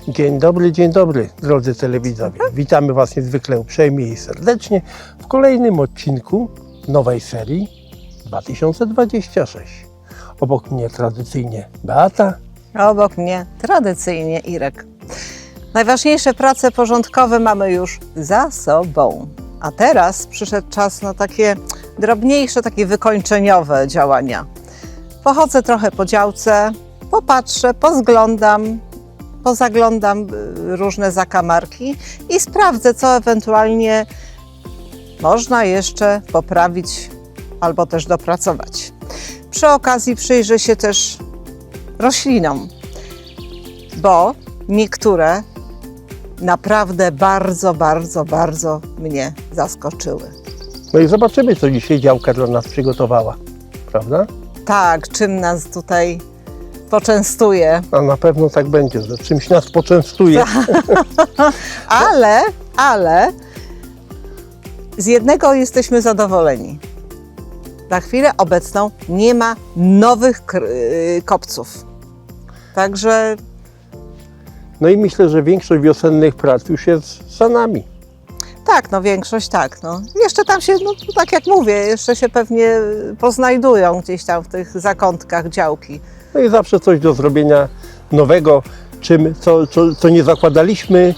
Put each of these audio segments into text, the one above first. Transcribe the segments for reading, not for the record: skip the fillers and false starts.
dzień dobry, drodzy telewidzowie. Witamy Was niezwykle uprzejmie i serdecznie w kolejnym odcinku nowej serii 2026. Obok mnie tradycyjnie Beata. A obok mnie tradycyjnie Irek. Najważniejsze prace porządkowe mamy już za sobą. A teraz przyszedł czas na takie drobniejsze, takie wykończeniowe działania. Pochodzę trochę po działce, popatrzę, pozaglądam różne zakamarki i sprawdzę, co ewentualnie można jeszcze poprawić albo też dopracować. Przy okazji przyjrzę się też roślinom, bo niektóre naprawdę bardzo mnie zaskoczyły. No i zobaczymy, co dzisiaj działka dla nas przygotowała, prawda? Tak, czym nas tutaj poczęstuje. A na pewno tak będzie, że czymś nas poczęstuje. Ale z jednego jesteśmy zadowoleni. Na chwilę obecną nie ma nowych kopców. Także No i myślę, że większość wiosennych prac już jest za nami. tak, no większość tak. No. Jeszcze tam się, no tak jak mówię, jeszcze się pewnie poznajdują gdzieś tam w tych zakątkach działki. No i zawsze coś do zrobienia nowego, co nie zakładaliśmy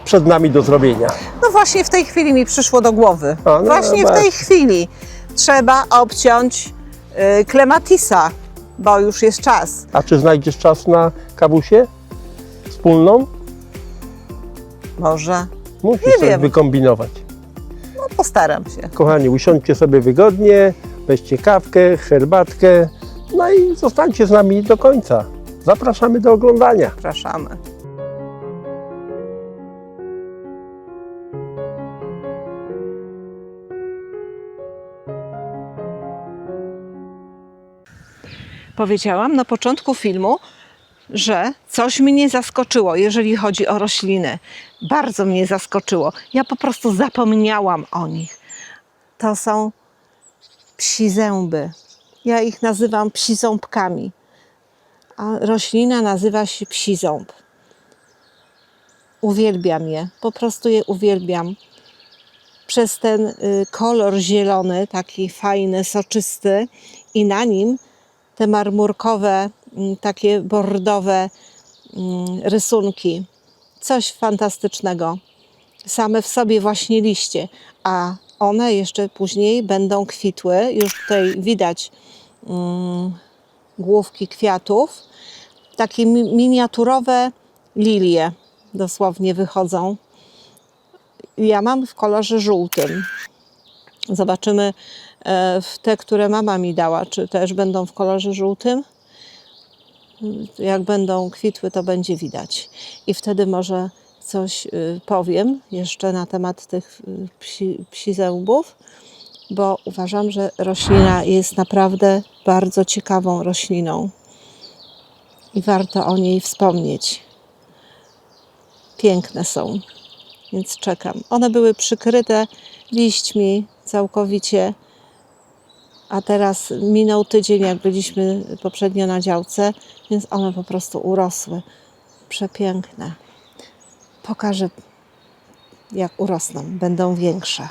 przed nami do zrobienia. No właśnie w tej chwili mi przyszło do głowy. A, no, właśnie w tej chwili trzeba obciąć klematisa, bo już jest czas. A czy znajdziesz czas na kawusię wspólną? Może Musisz Nie coś wiem. wykombinować. no, postaram się. Kochani, usiądźcie sobie wygodnie, weźcie kawkę, herbatkę, no i zostańcie z nami do końca. Zapraszamy do oglądania. Zapraszamy. Powiedziałam na początku filmu, że coś mnie zaskoczyło, jeżeli chodzi o rośliny. Bardzo mnie zaskoczyło. Ja po prostu zapomniałam o nich. To są psizęby. Ja ich nazywam psiząbkami, a roślina nazywa się psiząb. Uwielbiam je, po prostu je uwielbiam. Przez ten kolor zielony, taki fajny, soczysty i na nim te marmurkowe, takie bordowe rysunki. Coś fantastycznego. Same w sobie właśnie liście, a one jeszcze później będą kwitły. Już tutaj widać główki kwiatów. Takie miniaturowe lilie dosłownie wychodzą. Ja mam w kolorze żółtym. Zobaczymy w te, które mama mi dała, czy też będą w kolorze żółtym. Jak będą kwitły, to będzie widać. I wtedy może coś powiem jeszcze na temat tych psizębów, bo uważam, że roślina jest naprawdę bardzo ciekawą rośliną i warto o niej wspomnieć. Piękne są, więc czekam. One były przykryte liśćmi całkowicie, a teraz minął tydzień, jak byliśmy poprzednio na działce, więc one po prostu urosły. Przepiękne. Pokażę, jak urosną, będą większe.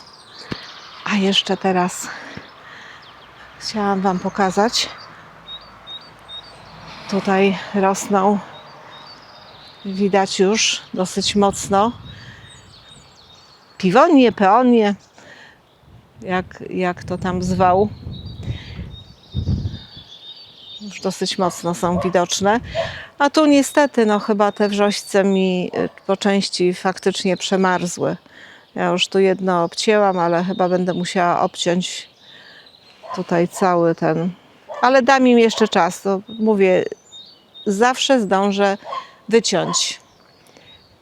A jeszcze teraz chciałam Wam pokazać. Tutaj rosną, widać już dosyć mocno, piwonie, peonie, jak to tam zwał. Już dosyć mocno są widoczne. A tu niestety, no chyba te wrzośce mi po części faktycznie przemarzły. Ja już tu jedno obcięłam, ale chyba będę musiała obciąć tutaj cały ten. Ale dam im jeszcze czas, to mówię, zawsze zdążę wyciąć.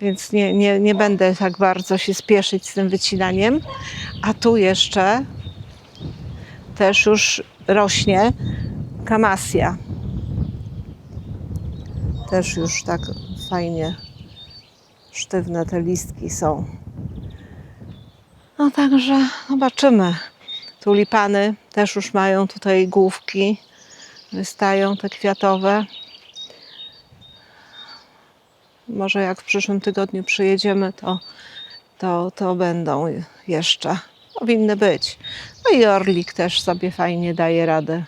Więc nie będę tak bardzo się spieszyć z tym wycinaniem. A tu jeszcze też już rośnie kamasja. Też już tak fajnie sztywne te listki są. No także zobaczymy. Tulipany też już mają tutaj główki. Wystają te kwiatowe. Może jak w przyszłym tygodniu przyjedziemy, to będą jeszcze. Powinny być. No i orlik też sobie fajnie daje radę.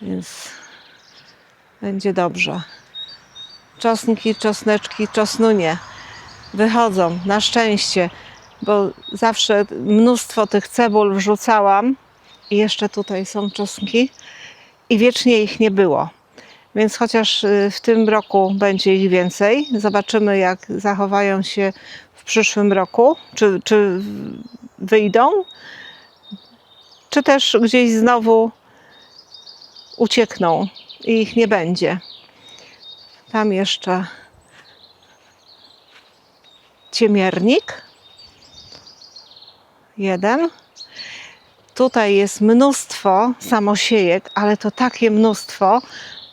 Więc będzie dobrze. Czosnki, czosneczki, czosnunie wychodzą na szczęście, bo zawsze mnóstwo tych cebul wrzucałam i jeszcze tutaj są czosnki i wiecznie ich nie było. Więc chociaż w tym roku będzie ich więcej, zobaczymy jak zachowają się w przyszłym roku, czy wyjdą, czy też gdzieś znowu uciekną i ich nie będzie. Tam jeszcze ciemiernik. Jeden. Tutaj jest mnóstwo samosiejek, ale to takie mnóstwo,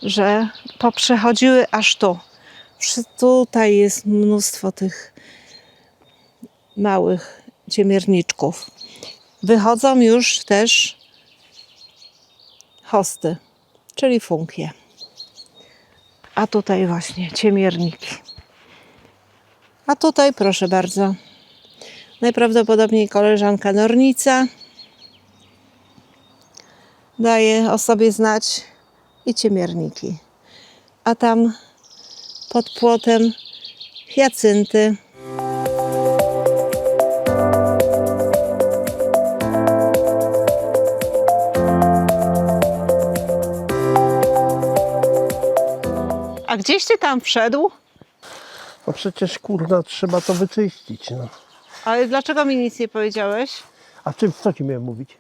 że poprzechodziły aż tu. Tutaj jest mnóstwo tych małych ciemierniczków. Wychodzą już też hosty, czyli funkie. A tutaj właśnie ciemierniki. A tutaj proszę bardzo, najprawdopodobniej koleżanka Nornica daje o sobie znać i ciemierniki. A tam pod płotem hiacynty. A gdzieś ty tam wszedł? No przecież kurna, trzeba to wyczyścić. No. Ale dlaczego mi nic nie powiedziałeś? A co ci miałem mówić?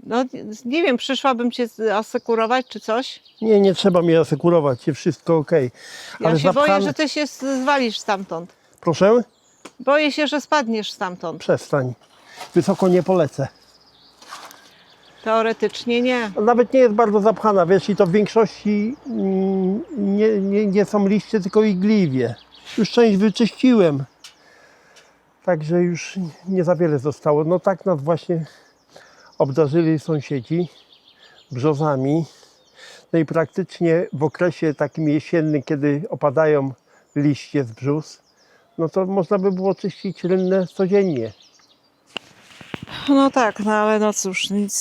No nie wiem, przyszłabym cię asekurować czy coś. Nie trzeba mnie asekurować, jest wszystko okej. Ja się boję, że ty się zwalisz stamtąd. Proszę? Boję się, że spadniesz stamtąd. Przestań. Wysoko nie polecę. Teoretycznie nie. Nawet nie jest bardzo zapchana, wiesz, i to w większości nie są liście, tylko igliwie. Już część wyczyściłem. Także już nie za wiele zostało. No tak nas właśnie obdarzyli sąsiedzi brzozami. No i praktycznie w okresie takim jesiennym, kiedy opadają liście z brzoz, no to można by było czyścić rynne codziennie. No tak, no ale no cóż, nic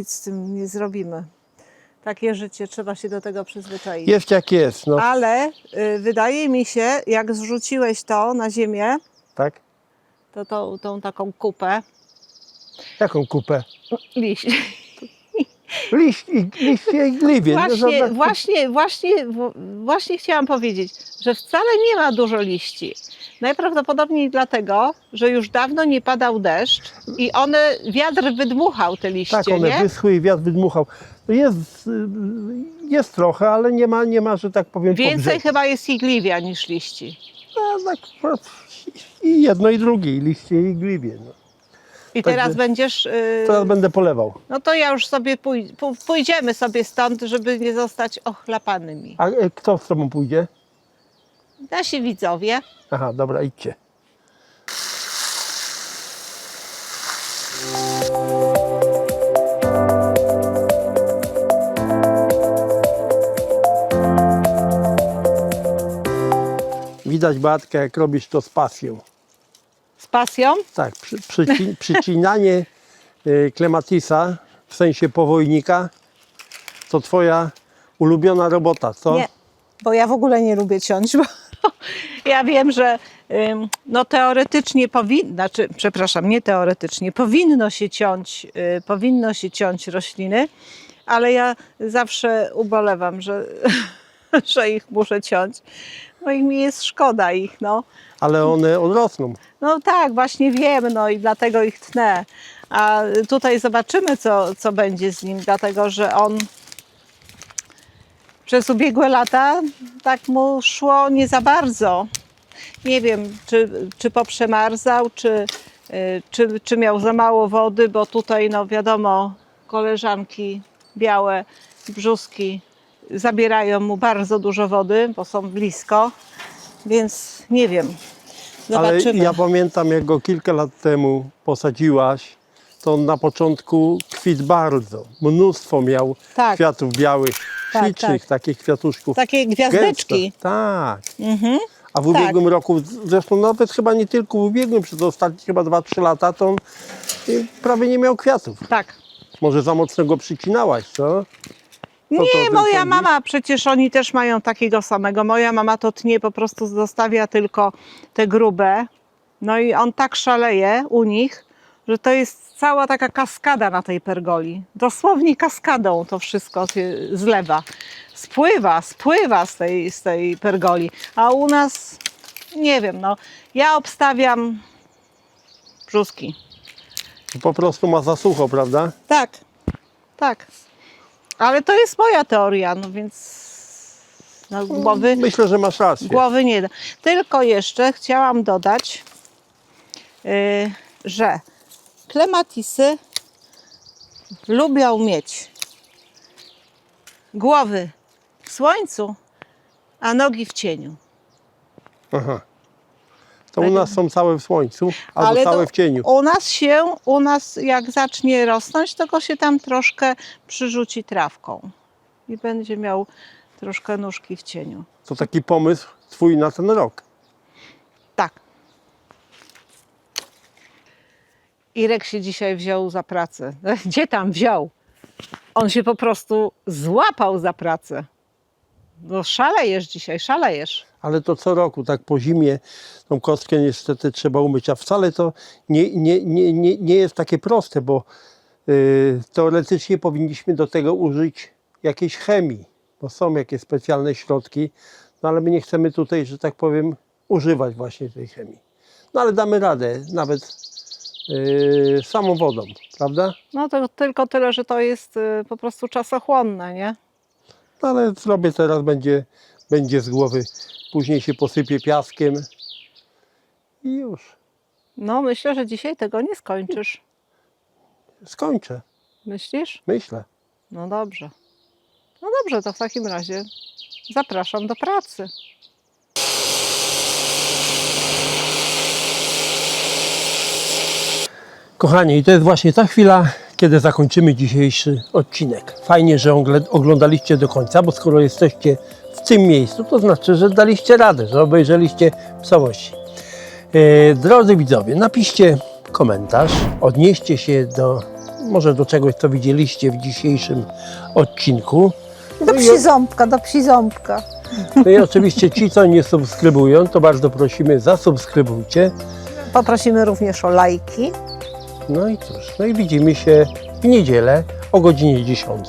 z tym nie zrobimy. Takie życie, trzeba się do tego przyzwyczaić. Jest jak jest, no. Ale wydaje mi się, jak zrzuciłeś to na ziemię, Tak? tą taką kupę Jaką kupę? liść. Liście igliwie. Właśnie chciałam powiedzieć, że wcale nie ma dużo liści. Najprawdopodobniej dlatego, że już dawno nie padał deszcz i wiatr wydmuchał te liście, Tak, one nie? wyschły i wiatr wydmuchał. No jest trochę, ale nie ma, że tak powiem, Więcej pogrzeb. chyba jest igliwia niż liści. No, tak, i jedno i drugie, i liście i igliwie. No. I Także teraz będziesz... Teraz będę polewał. No to ja już sobie pójdziemy sobie stąd, żeby nie zostać ochlapanymi. A kto z tobą pójdzie? Nasi widzowie. Aha, dobra, idźcie. Widać, Beatkę, jak robisz to z pasją. Z pasją? Tak, przycinanie klematisa, w sensie powojnika, to twoja ulubiona robota, co? Nie, bo ja w ogóle nie lubię ciąć, bo ja wiem, że no teoretycznie nie teoretycznie, powinno się ciąć rośliny, ale ja zawsze ubolewam, że ich muszę ciąć, bo mi jest szkoda ich, no. Ale one odrosną. No tak, właśnie wiem, no i dlatego ich tnę. A tutaj zobaczymy, co będzie z nim, dlatego że on przez ubiegłe lata tak mu szło nie za bardzo. Nie wiem, czy poprzemarzał, czy miał za mało wody, bo tutaj, no wiadomo, koleżanki białe, brzuski zabierają mu bardzo dużo wody, bo są blisko, więc nie wiem. Zobaczymy. Ale ja pamiętam, jak go kilka lat temu posadziłaś, to on na początku kwitł bardzo. Mnóstwo miał Tak. kwiatów białych, ślicznych, takich kwiatuszków. Takie gwiazdeczki. Gęsto. Tak. Mhm. A w ubiegłym roku, zresztą nawet chyba nie tylko w ubiegłym, przez ostatnie chyba 2-3 lata, to on prawie nie miał kwiatów. Tak. Może za mocno go przycinałaś, co? Co ty o Nie, tym moja sądzisz? mama, przecież oni też mają takiego samego. Moja mama to tnie, po prostu zostawia tylko te grube. No i on tak szaleje u nich, że to jest cała taka kaskada na tej pergoli. Dosłownie kaskadą to wszystko się zlewa. Spływa z tej pergoli. A u nas, nie wiem, no, ja obstawiam brzuski. Po prostu ma za sucho, prawda? Tak, tak. Ale to jest moja teoria, no więc no, Myślę, że masz rację. głowy nie da. Tylko jeszcze chciałam dodać, że klematisy lubią mieć głowy w słońcu, a nogi w cieniu. Aha. To u nas są całe w słońcu, albo całe to w cieniu. u nas jak zacznie rosnąć, to go się tam troszkę przyrzuci trawką i będzie miał troszkę nóżki w cieniu. To taki pomysł twój na ten rok. Tak. Irek się dzisiaj wziął za pracę. Gdzie tam wziął? On się po prostu złapał za pracę. No szalejesz dzisiaj, szalejesz. Ale to co roku, tak po zimie, tą kostkę niestety trzeba umyć, a wcale to nie jest takie proste, bo teoretycznie powinniśmy do tego użyć jakiejś chemii, bo są jakieś specjalne środki, no ale my nie chcemy tutaj, że tak powiem, używać właśnie tej chemii. No ale damy radę, nawet samą wodą, prawda? No to tylko tyle, że to jest po prostu czasochłonne, nie? No ale zrobię teraz, będzie z głowy, później się posypie piaskiem i już, No myślę, że dzisiaj tego nie skończysz. skończę, Myślisz? myślę. No dobrze. No dobrze, to w takim razie zapraszam do pracy. Kochani, i to jest właśnie ta chwila, kiedy zakończymy dzisiejszy odcinek. Fajnie, że oglądaliście do końca, bo skoro jesteście w tym miejscu, to znaczy, że daliście radę, że obejrzeliście w całości. Drodzy widzowie, napiszcie komentarz, odnieście się może do czegoś, co widzieliście w dzisiejszym odcinku. Do psi ząbka. No i oczywiście ci, co nie subskrybują, to bardzo prosimy, zasubskrybujcie. Poprosimy również o lajki. No i cóż, no i widzimy się w niedzielę o godzinie 10.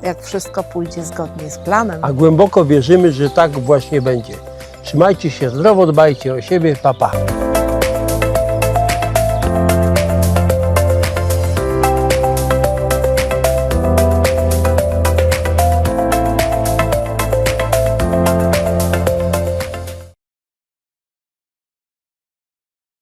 Jak wszystko pójdzie zgodnie z planem. A głęboko wierzymy, że tak właśnie będzie. Trzymajcie się zdrowo, dbajcie o siebie, pa pa.